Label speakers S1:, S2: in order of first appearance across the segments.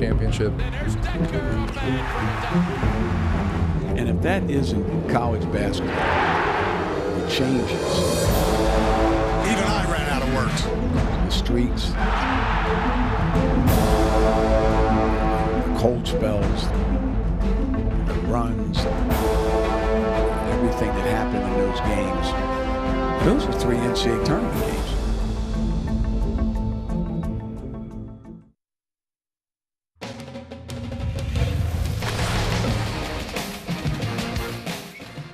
S1: championship.
S2: And if that isn't college basketball, it changes.
S3: Even I ran out of words.
S2: The streaks, the cold spells, the runs, everything that happened in those games. Those were 3 NCAA tournament games.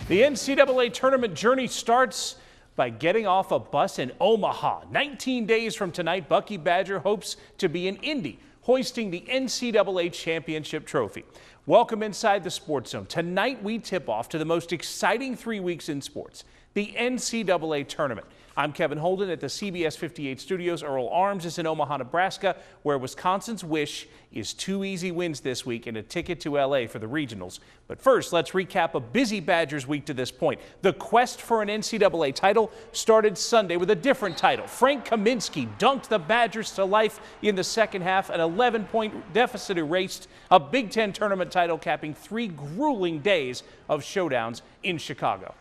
S4: The NCAA tournament journey starts by getting off a bus in Omaha. 19 days from tonight, Bucky Badger hopes to be in Indy, hoisting the NCAA championship trophy. Welcome inside the Sports Zone. Tonight we tip off to the most exciting 3 weeks in sports, the NCAA tournament. I'm Kevin Holden at the CBS 58 studios. Earl Arms is in Omaha, Nebraska, where Wisconsin's wish is 2 easy wins this week and a ticket to LA for the regionals. But first, let's recap a busy Badgers week to this point. The quest for an NCAA title started Sunday with a different title. Frank Kaminsky dunked the Badgers to life in the second half. An 11-point deficit erased a Big Ten tournament title, capping 3 grueling days of showdowns in Chicago.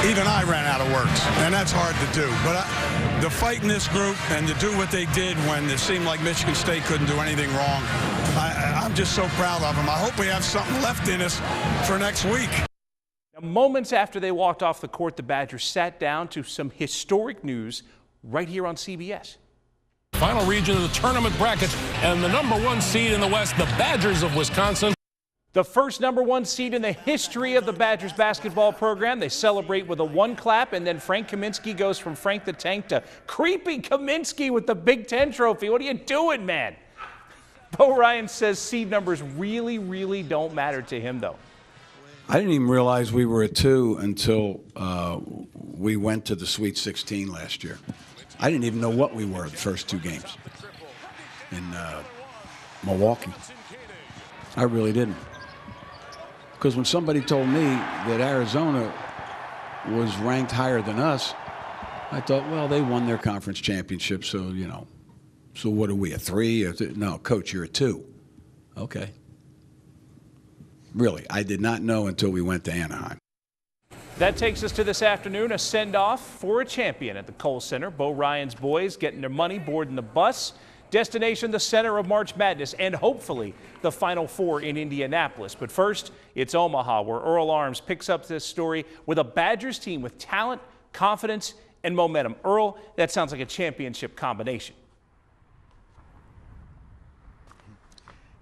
S3: Even I ran out of words, and that's hard to do. But to fight in this group and to do what they did when it seemed like Michigan State couldn't do anything wrong, I'm just so proud of them. I hope we have something left in us for next week.
S4: Now, moments after they walked off the court, the Badgers sat down to some historic news right here on CBS.
S5: Final region of the tournament bracket, and the #1 seed in the West, the Badgers of Wisconsin.
S4: The first #1 seed in the history of the Badgers basketball program. They celebrate with a 1 clap, and then Frank Kaminsky goes from Frank the Tank to creepy Kaminsky with the Big Ten trophy. What are you doing, man? Bo Ryan says seed numbers really don't matter to him, though.
S2: I didn't even realize we were at 2 until we went to the Sweet 16 last year. I didn't even know what we were the first 2 games in Milwaukee. I really didn't. Because when somebody told me that Arizona was ranked higher than us, I thought, well, they won their conference championship, so, you know. So what are we, a 3? No, Coach, you're a 2. Okay. Really, I did not know until we went to Anaheim.
S4: That takes us to this afternoon, a send-off for a champion at the Kohl Center. Bo Ryan's boys getting their money, boarding the bus. Destination, the center of March Madness, and hopefully the Final Four in Indianapolis. But first, it's Omaha, where Earl Arms picks up this story with a Badgers team with talent, confidence, and momentum. Earl, that sounds like a championship combination.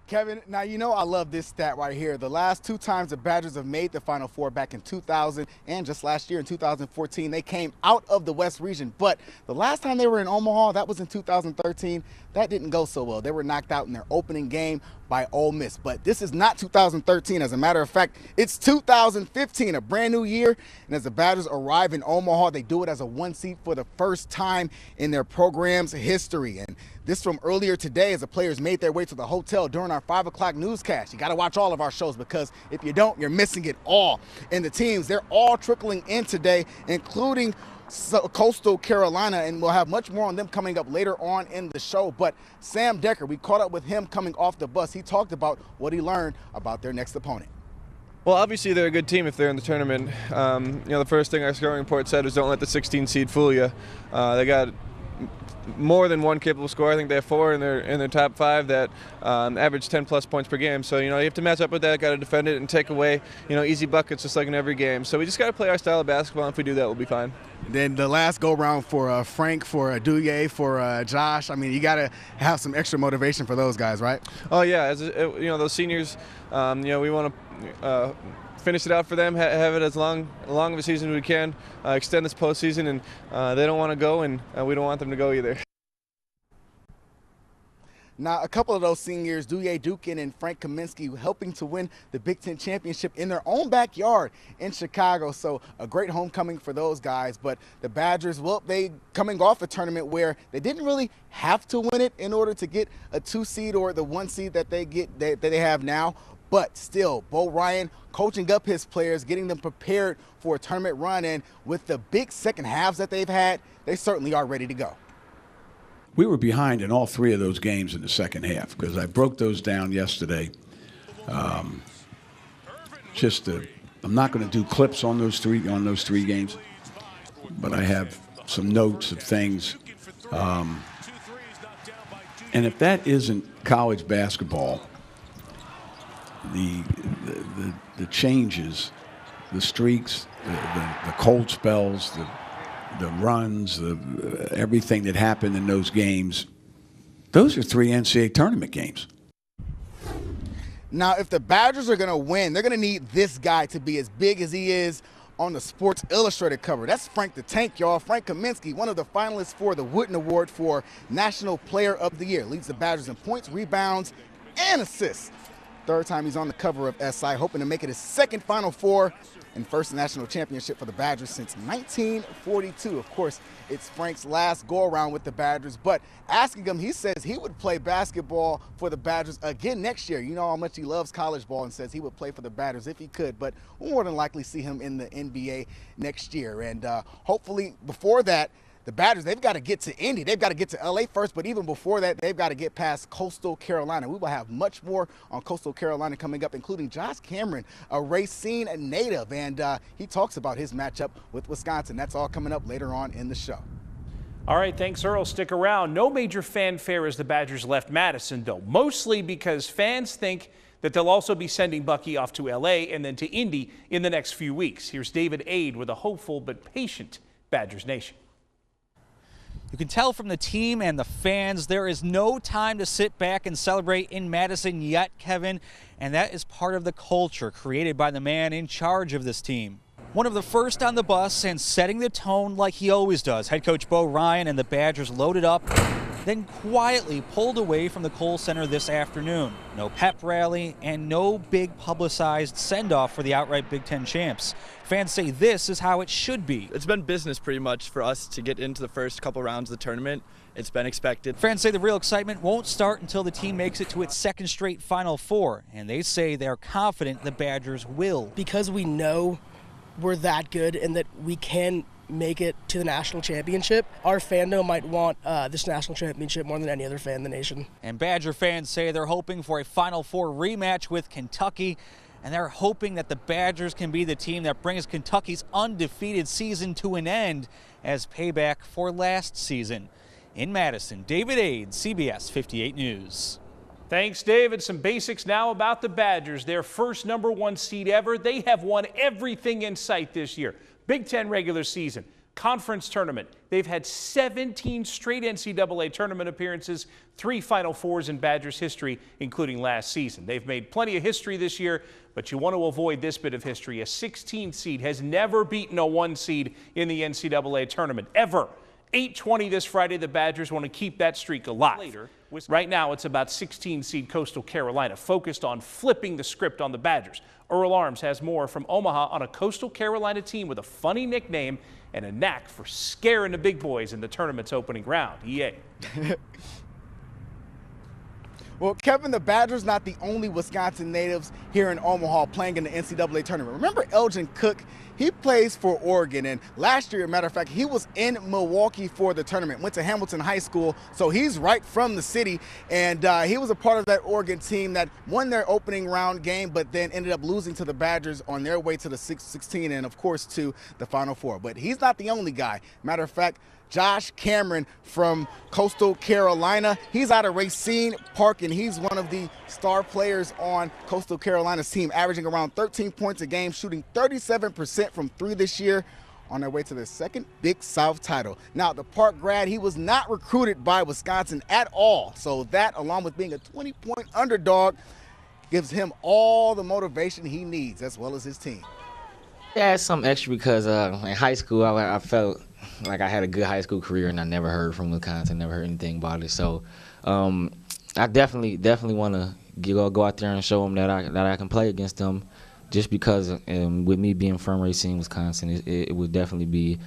S6: Kevin, now you know I love this stat right here. The last 2 times the Badgers have made the Final Four, back in 2000 and just last year in 2014, they came out of the West region. But the last time they were in Omaha, that was in 2013. That didn't go so well. They were knocked out in their opening game by Ole Miss. But this is not 2013. As a matter of fact, it's 2015, a brand new year. And as the Badgers arrive in Omaha, they do it as a 1 seed for the first time in their program's history. And this from earlier today, as the players made their way to the hotel during our 5 o'clock newscast. You got to watch all of our shows, because if you don't, you're missing it all. And the teams, they're all trickling in today, including Coastal Carolina, and we'll have much more on them coming up later on in the show. But Sam Decker, we caught up with him coming off the bus. He talked about what he learned about their next opponent.
S7: Well, obviously they're a good team if they're in the tournament. The first thing our scouting report said was don't let the 16 seed fool you. They got more than one capable scorer. I think they have 4 in their top 5 that average 10+ points per game. So you have to match up with that. Got to defend it and take away easy buckets just like in every game. So we just got to play our style of basketball. And if we do that, we'll be fine.
S6: Then the last go round for Frank, for Douye, for Josh. I mean, you got to have some extra motivation for those guys, right?
S7: Oh yeah, as those seniors. We want to finish it out for them, have it as long of a season as we can, extend this postseason, and they don't want to go, and we don't want them to go either.
S6: Now, a couple of those seniors, Douye Dukin and Frank Kaminsky, helping to win the Big Ten championship in their own backyard in Chicago. So a great homecoming for those guys. But the Badgers, well, they coming off a tournament where they didn't really have to win it in order to get a 2 seed or the 1 seed that they have now. But still, Bo Ryan coaching up his players, getting them prepared for a tournament run. And with the big second halves that they've had, they certainly are ready to go.
S2: we were behind in all 3 of those games in the second half because I broke those down yesterday. I'm not going to do clips on those three games, but I have some notes of things. And if that isn't college basketball, the changes, the streaks, the cold spells, the runs, everything that happened in those games, those are 3 NCAA tournament games.
S6: Now, if the Badgers are going to win, they're going to need this guy to be as big as he is on the Sports Illustrated cover. That's Frank the Tank, y'all. Frank Kaminsky, one of the finalists for the Wooden Award for National Player of the Year. Leads the Badgers in points, rebounds, and assists. 3rd time he's on the cover of SI, hoping to make it his 2nd Final Four and 1st national championship for the Badgers since 1942. Of course, it's Frank's last go-around with the Badgers, but asking him, he says he would play basketball for the Badgers again next year. You know how much he loves college ball and says he would play for the Badgers if he could, but we'll more than likely see him in the NBA next year. And hopefully before that, the Badgers, they've got to get to Indy. They've got to get to LA first, but even before that, they've got to get past Coastal Carolina. We will have much more on Coastal Carolina coming up, including Josh Cameron, a Racine native, and he talks about his matchup with Wisconsin. That's all coming up later on in the show.
S4: All right, thanks, Earl. Stick around. No major fanfare as the Badgers left Madison, though, mostly because fans think that they'll also be sending Bucky off to L.A. and then to Indy in the next few weeks. Here's David Aid with a hopeful but patient Badgers Nation.
S1: You can tell from the team and the fans there is no time to sit back and celebrate in Madison yet, Kevin, and that is part of the culture created by the man in charge of this team. One of the first on the bus and setting the tone like he always does. Head coach Bo Ryan and the Badgers loaded up, then quietly pulled away from the Kohl Center this afternoon. No pep rally and no big publicized send-off for the outright Big Ten champs. Fans say this is how it should be.
S8: It's been business pretty much for us to get into the first couple rounds of the tournament. It's been expected.
S1: Fans say the real excitement won't start until the team makes it to its 2nd straight Final Four, and they say they're confident the Badgers will.
S9: Because we know we're that good and that we can make it to the national championship, our fandom might want this national championship more than any other fan in the nation.
S1: And Badger fans say they're hoping for a Final Four rematch with Kentucky, and they're hoping that the Badgers can be the team that brings Kentucky's undefeated season to an end as payback for last season. In Madison, David Aid, CBS 58 News.
S4: Thanks, David. Some basics now about the Badgers. Their first #1 seed ever. They have won everything in sight this year. Big Ten regular season, conference tournament. They've had 17 straight NCAA tournament appearances, 3 Final Fours in Badgers history, including last season. They've made plenty of history this year, but you want to avoid this bit of history. A 16 seed has never beaten a 1 seed in the NCAA tournament, ever. 8:20 this Friday, the Badgers want to keep that streak alive. Right now, it's about 16 seed Coastal Carolina, focused on flipping the script on the Badgers. Earl Arms has more from Omaha on a Coastal Carolina team with a funny nickname and a knack for scaring the big boys in the tournament's opening round. EA.
S6: Well, Kevin, the Badgers not the only Wisconsin natives here in Omaha playing in the NCAA tournament. Remember Elgin Cook? He plays for Oregon, and last year, as a matter of fact, he was in Milwaukee for the tournament, went to Hamilton High School, so he's right from the city, and he was a part of that Oregon team that won their opening round game, but then ended up losing to the Badgers on their way to the 16 and, of course, to the Final Four. But he's not the only guy. Matter of fact, Josh Cameron from Coastal Carolina. He's out of Racine Park, and he's one of the star players on Coastal Carolina's team, averaging around 13 points a game, shooting 37% from 3 this year, on their way to their 2nd Big South title. Now, the Park grad, he was not recruited by Wisconsin at all, so that, along with being a 20-point underdog, gives him all the motivation he needs, as well as his team.
S10: Yeah, it's something extra because in high school, I felt like I had a good high school career, and I never heard from Wisconsin, never heard anything about it. So I definitely want to go out there and show them that I can play against them, just because with me being from Racine, Wisconsin, it would definitely be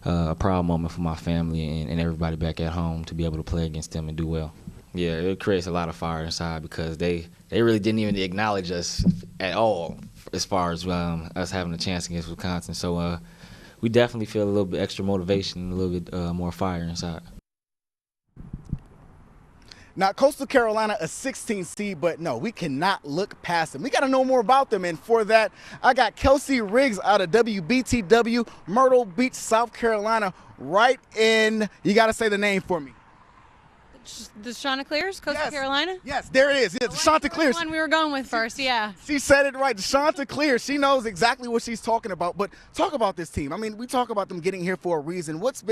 S10: a proud moment for my family and everybody back at home to be able to play against them and do well. Yeah, it creates a lot of fire inside because they really didn't even acknowledge us at all as far as us having a chance against Wisconsin. So we definitely feel a little bit extra motivation, a little bit more fire inside.
S6: Now, Coastal Carolina, a 16 seed, but no, we cannot look past them. We got to know more about them, and for that, I got Kelsey Riggs out of WBTW, Myrtle Beach, South Carolina, right in, you got to say the name for me.
S11: The Chanticleers, Coastal Carolina?
S6: Yes, there it is. Yeah, the Chanticleers.
S11: One we were going with first, yeah.
S6: She said it right. The Chanticleers. She knows exactly what she's talking about. But talk about this team. I mean, we talk about them getting here for a reason. What's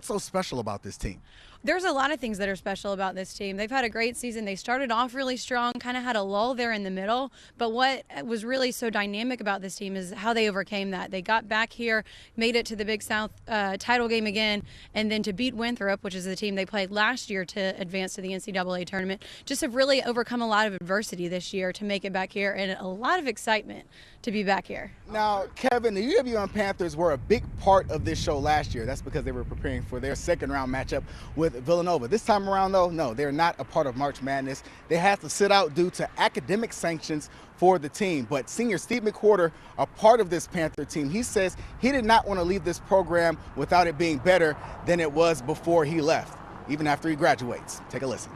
S6: so special about this team?
S11: There's a lot of things that are special about this team. They've had a great season. They started off really strong, kind of had a lull there in the middle. But what was really so dynamic about this team is how they overcame that. They got back here, made it to the Big South title game again, and then to beat Winthrop, which is the team they played last year to advance to the NCAA tournament, just have really overcome a lot of adversity this year to make it back here, and a lot of excitement to be back here.
S6: Now, Kevin, the UWM Panthers were a big part of this show last year. That's because they were preparing for their second-round matchup with Villanova. This time around, though, no, they're not a part of March Madness. They had to sit out due to academic sanctions for the team. But senior Steve McWhorter, a part of this Panther team, he says he did not want to leave this program without it being better than it was before he left, even after he graduates. Take a listen.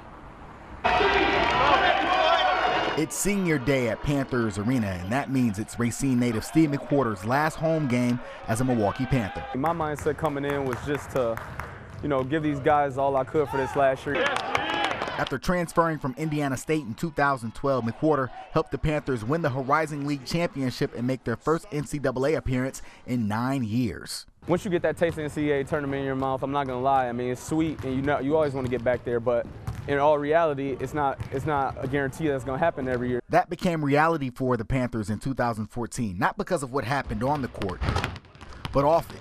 S6: It's senior day at Panthers Arena, and that means it's Racine native Steve McWhorter's last home game as a Milwaukee Panther.
S12: My mindset coming in was just to, give these guys all I could for this last year.
S6: After transferring from Indiana State in 2012, McWhorter helped the Panthers win the Horizon League championship and make their first NCAA appearance in 9 years.
S12: Once you get that taste of the NCAA tournament in your mouth, I'm not gonna lie. I mean, it's sweet, and you always want to get back there, but in all reality, it's not a guarantee that's going to happen every year.
S6: That became reality for the Panthers in 2014, not because of what happened on the court, but off it.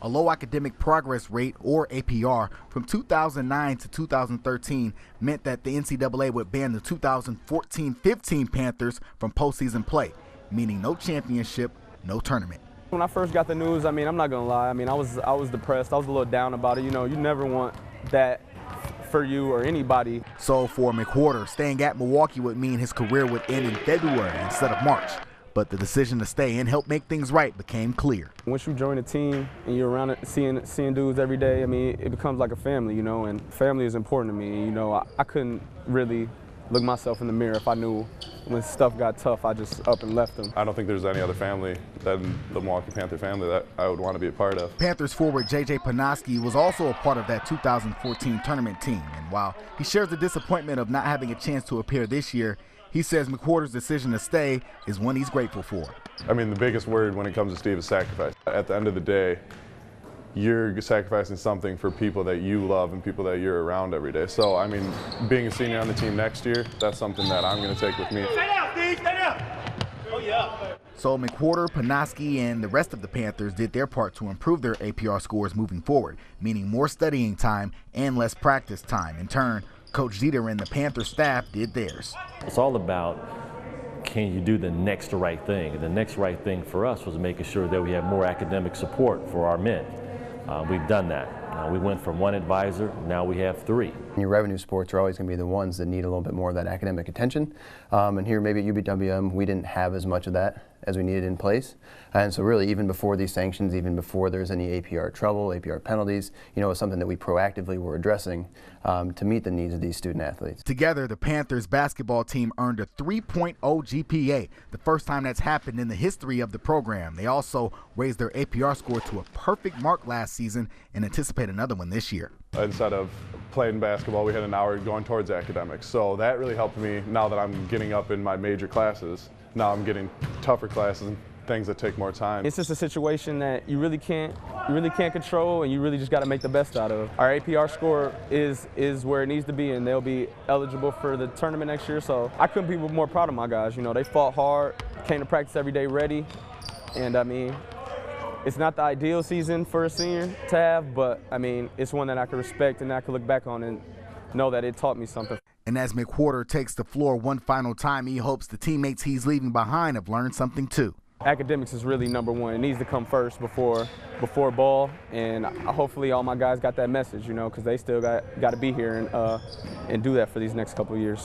S6: A low academic progress rate, or APR, from 2009 to 2013 meant that the NCAA would ban the 2014-15 Panthers from postseason play, meaning no championship, no tournament.
S12: When I first got the news, I mean, I'm not going to lie. I mean, I was depressed. I was a little down about it. You never want that for you or anybody.
S6: So for McWhorter, staying at Milwaukee would mean his career would end in February instead of March. But the decision to stay and help make things right became clear.
S12: Once you join a team and you're around it, seeing dudes every day, I mean, it becomes like a family, and family is important to me. I couldn't really look myself in the mirror if I knew when stuff got tough, I just up and left them.
S13: I don't think there's any other family than the Milwaukee Panther family that I would want to be a part of.
S6: Panthers forward J.J. Panoski was also a part of that 2014 tournament team, and while he shares the disappointment of not having a chance to appear this year, he says McWhorter's decision to stay is one he's grateful for.
S13: I mean, the biggest word when it comes to Steve is sacrifice. At the end of the day, you're sacrificing something for people that you love and people that you're around every day. So, I mean, being a senior on the team next year, that's something that I'm going to take with me.
S14: Stay down, Steve, stay down. Oh, yeah.
S6: So McWhorter, Panoski, and the rest of the Panthers did their part to improve their APR scores moving forward, meaning more studying time and less practice time. In turn, Coach Jeter and the Panther staff did theirs.
S15: It's all about, can you do the next right thing? And the next right thing for us was making sure that we have more academic support for our men. We've done that. We went from one advisor, now we have 3.
S16: Your revenue sports are always going to be the ones that need a little bit more of that academic attention. And here maybe at UBWM we didn't have as much of that as we needed in place. And so really even before these sanctions, even before there's any APR trouble, APR penalties, it's something that we proactively were addressing to meet the needs of these student athletes.
S6: Together, the Panthers basketball team earned a 3.0 GPA, the first time that's happened in the history of the program. They also raised their APR score to a perfect mark last season and anticipate another one this year.
S13: Instead of playing basketball, we had an hour going towards academics. So that really helped me now that I'm getting up in my major classes. Now I'm getting tougher classes and things that take more time.
S12: It's just a situation that you really can't control, and you really just got to make the best out of. Our APR score is where it needs to be, and they'll be eligible for the tournament next year. So I couldn't be more proud of my guys. They fought hard, came to practice every day ready, and I mean, it's not the ideal season for a senior to have, but I mean, it's one that I can respect and I can look back on and know that it taught me something.
S6: And as McWhorter takes the floor one final time, he hopes the teammates he's leaving behind have learned something too.
S12: Academics is really number one. It needs to come first before ball, and hopefully all my guys got that message, because they still got to be here and do that for these next couple of years.